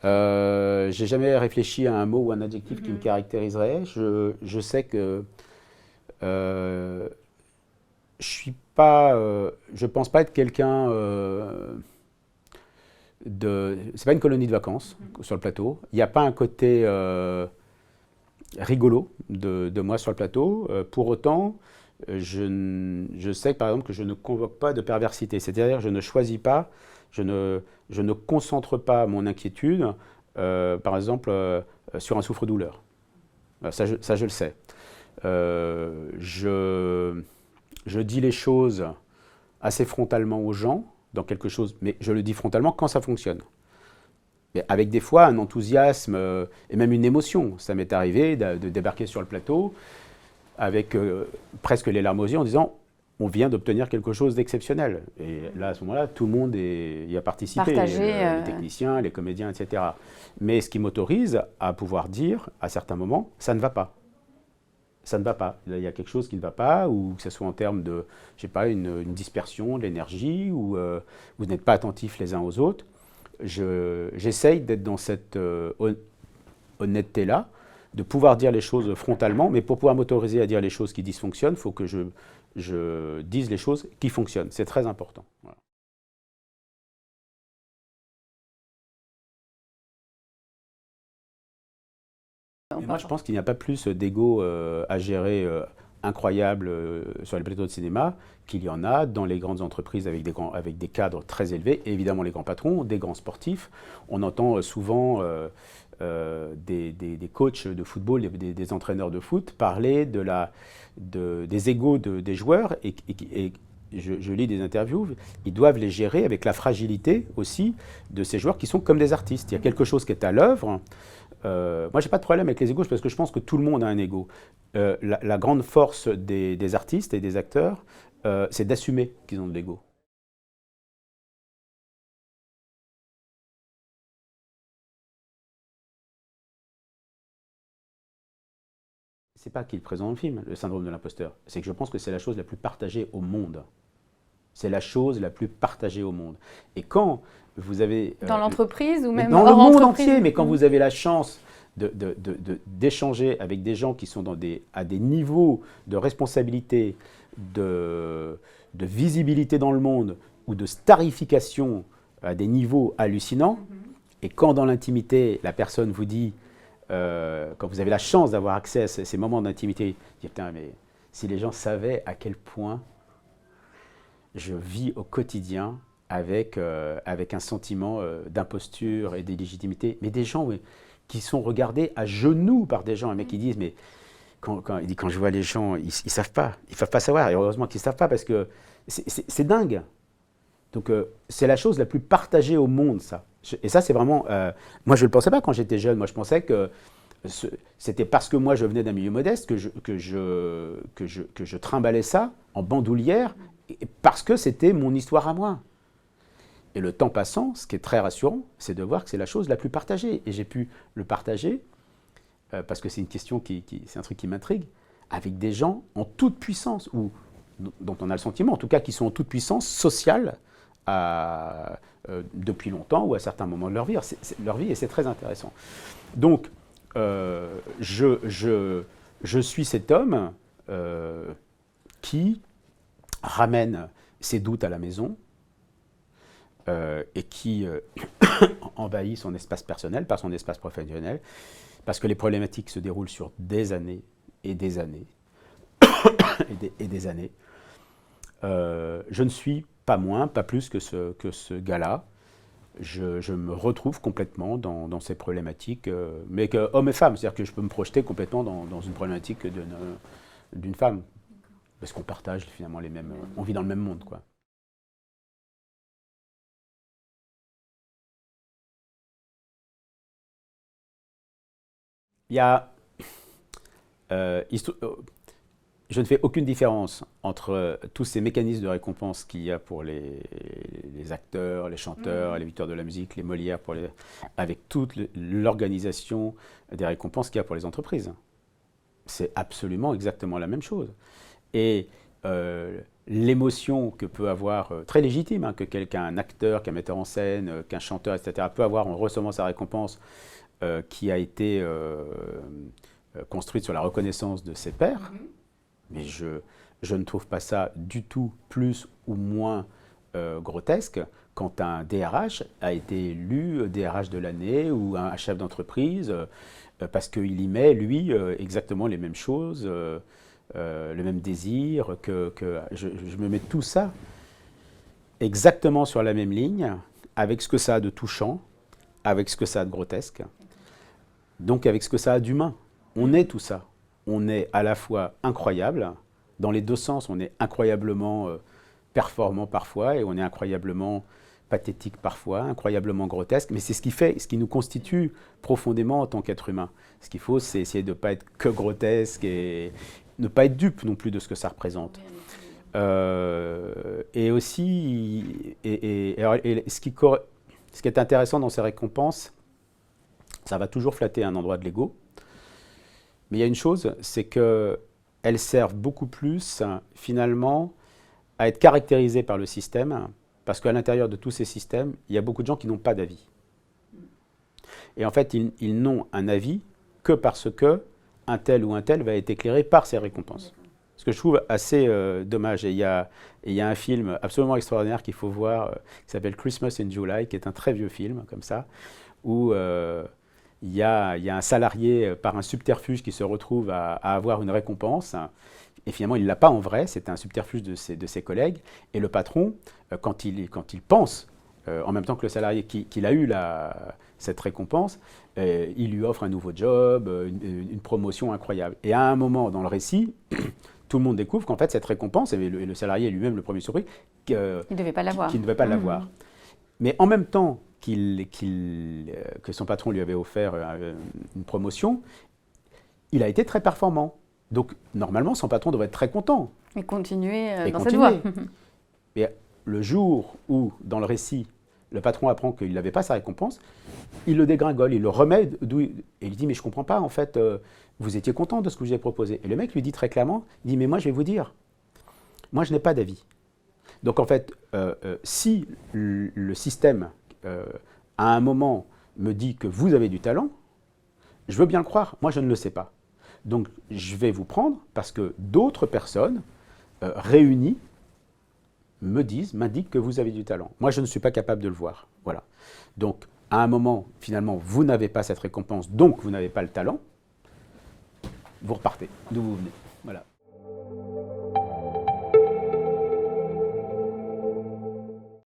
J'ai jamais réfléchi à un mot ou un adjectif qui me caractériserait. Je sais que je pense pas être quelqu'un c'est pas une colonie de vacances sur le plateau. Il n'y a pas un côté rigolo de moi sur le plateau. Pour autant, je sais par exemple que je ne convoque pas de perversité. C'est-à-dire, je ne choisis pas, je ne concentre pas mon inquiétude, par exemple, sur un souffre-douleur. Ça, je le sais. Je dis les choses assez frontalement aux gens, dans quelque chose, mais je le dis frontalement quand ça fonctionne. Mais avec des fois un enthousiasme et même une émotion. Ça m'est arrivé de débarquer sur le plateau avec presque les larmes aux yeux en disant on vient d'obtenir quelque chose d'exceptionnel. Et là, à ce moment-là, tout le monde y a participé, les techniciens, les comédiens, etc. Mais ce qui m'autorise à pouvoir dire, à certains moments, ça ne va pas. Ça ne va pas. Il y a quelque chose qui ne va pas, ou que ce soit en termes de, je sais pas, une dispersion de l'énergie, ou vous n'êtes pas attentifs les uns aux autres. J'essaye d'être dans cette honnêteté-là, de pouvoir dire les choses frontalement, mais pour pouvoir m'autoriser à dire les choses qui dysfonctionnent, il faut que je dise les choses qui fonctionnent. C'est très important. Voilà. Et moi, je pense qu'il n'y a pas plus d'ego à gérer incroyable sur les plateaux de cinéma qu'il y en a dans les grandes entreprises avec des cadres très élevés, et évidemment les grands patrons, des grands sportifs. On entend souvent des coachs de football, des entraîneurs de foot parler des égos des joueurs et je lis des interviews, ils doivent les gérer avec la fragilité aussi de ces joueurs qui sont comme des artistes. Il y a quelque chose qui est à l'œuvre. Moi, j'ai pas de problème avec les égos parce que je pense que tout le monde a un égo. La grande force des artistes et des acteurs, c'est d'assumer qu'ils ont de l'ego. C'est pas qu'il présente dans le film, le syndrome de l'imposteur. C'est que je pense que c'est la chose la plus partagée au monde. C'est la chose la plus partagée au monde. Et quand vous avez... dans l'entreprise ou même dans hors le monde entreprise. entier, mais quand vous avez la chance d'échanger avec des gens qui sont à des niveaux de responsabilité, de visibilité dans le monde ou de starification à des niveaux hallucinants, et quand dans l'intimité, la personne vous dit, quand vous avez la chance d'avoir accès à ces moments d'intimité, dire putain, mais si les gens savaient à quel point je vis au quotidien avec un sentiment d'imposture et d'illégitimité, mais des gens oui, qui sont regardés à genoux par des gens, un mec qui disent mais il dit quand je vois les gens, ils savent pas savoir, et heureusement qu'ils savent pas parce que c'est dingue. Donc c'est la chose la plus partagée au monde, ça. Et ça c'est vraiment, moi je ne le pensais pas quand j'étais jeune, moi je pensais que c'était parce que moi je venais d'un milieu modeste que je trimballais ça en bandoulière, parce que c'était mon histoire à moi. Et le temps passant, ce qui est très rassurant, c'est de voir que c'est la chose la plus partagée. Et j'ai pu le partager, parce que c'est une question c'est un truc qui m'intrigue, avec des gens en toute puissance, ou dont on a le sentiment, en tout cas, qui sont en toute puissance sociale depuis longtemps ou à certains moments de leur vie. Leur vie, et c'est très intéressant. Donc, je suis cet homme qui ramène ses doutes à la maison et qui envahit son espace personnel par son espace professionnel, parce que les problématiques se déroulent sur des années et des années et des années. Je ne suis pas moins, pas plus que ce gars-là. Je me retrouve complètement dans ces problématiques, mais que homme et femme, c'est-à-dire que je peux me projeter complètement dans une problématique d'une femme, parce qu'on partage finalement les mêmes, on vit dans le même monde, quoi. Il y a, je ne fais aucune différence entre tous ces mécanismes de récompense qu'il y a pour les acteurs, les chanteurs, les victoires de la musique, les Molières, avec toute l'organisation des récompenses qu'il y a pour les entreprises. C'est absolument exactement la même chose. Et l'émotion que peut avoir, très légitime, hein, que qu'un acteur, qu'un metteur en scène, qu'un chanteur, etc., peut avoir en recevant sa récompense qui a été construite sur la reconnaissance de ses pairs. Mais je ne trouve pas ça du tout plus ou moins grotesque quand un DRH a été élu DRH de l'année ou un chef d'entreprise parce qu'il y met, lui, exactement les mêmes choses, le même désir, je me mets tout ça exactement sur la même ligne, avec ce que ça a de touchant, avec ce que ça a de grotesque, donc avec ce que ça a d'humain. On est tout ça. On est à la fois incroyable, dans les deux sens, on est incroyablement performant parfois et on est incroyablement pathétique parfois, incroyablement grotesque, mais c'est ce qui nous constitue profondément en tant qu'être humain. Ce qu'il faut, c'est essayer de ne pas être que grotesque et ne pas être dupe non plus de ce que ça représente. Et aussi, ce qui est intéressant dans ces récompenses, ça va toujours flatter un endroit de l'ego, mais il y a une chose, c'est qu'elles servent beaucoup plus, finalement, à être caractérisées par le système, parce qu'à l'intérieur de tous ces systèmes, il y a beaucoup de gens qui n'ont pas d'avis. Et en fait, ils n'ont un avis que parce que un tel ou un tel va être éclairé par ces récompenses. Ce que je trouve assez dommage. Et il y a un film absolument extraordinaire qu'il faut voir, qui s'appelle Christmas in July, qui est un très vieux film, comme ça, où il y a un salarié, par un subterfuge, qui se retrouve à avoir une récompense. Et finalement, il ne l'a pas en vrai, c'est un subterfuge de ses collègues. Et le patron, quand il pense, en même temps que le salarié, qu'il a eu cette récompense, il lui offre un nouveau job, une promotion incroyable. Et à un moment dans le récit, tout le monde découvre qu'en fait, cette récompense, et le salarié lui-même le premier surpris, qu'il ne devait pas l'avoir. Mais en même temps que son patron lui avait offert une promotion, il a été très performant. Donc, normalement, son patron devrait être très content. Et continuer dans cette voie. Mais le jour où, dans le récit, le patron apprend qu'il n'avait pas sa récompense, il le dégringole, il le remet et il dit « Mais je ne comprends pas, en fait, vous étiez content de ce que je vous ai proposé. » Et le mec lui dit très clairement, il dit « Mais moi, je vais vous dire, moi, je n'ai pas d'avis. » Donc, en fait, si le système, à un moment, me dit que vous avez du talent, je veux bien le croire, moi, je ne le sais pas. Donc, je vais vous prendre parce que d'autres personnes réunies m'indiquent que vous avez du talent. Moi, je ne suis pas capable de le voir. Voilà. Donc, à un moment, finalement, vous n'avez pas cette récompense, donc vous n'avez pas le talent. Vous repartez d'où vous venez. Voilà.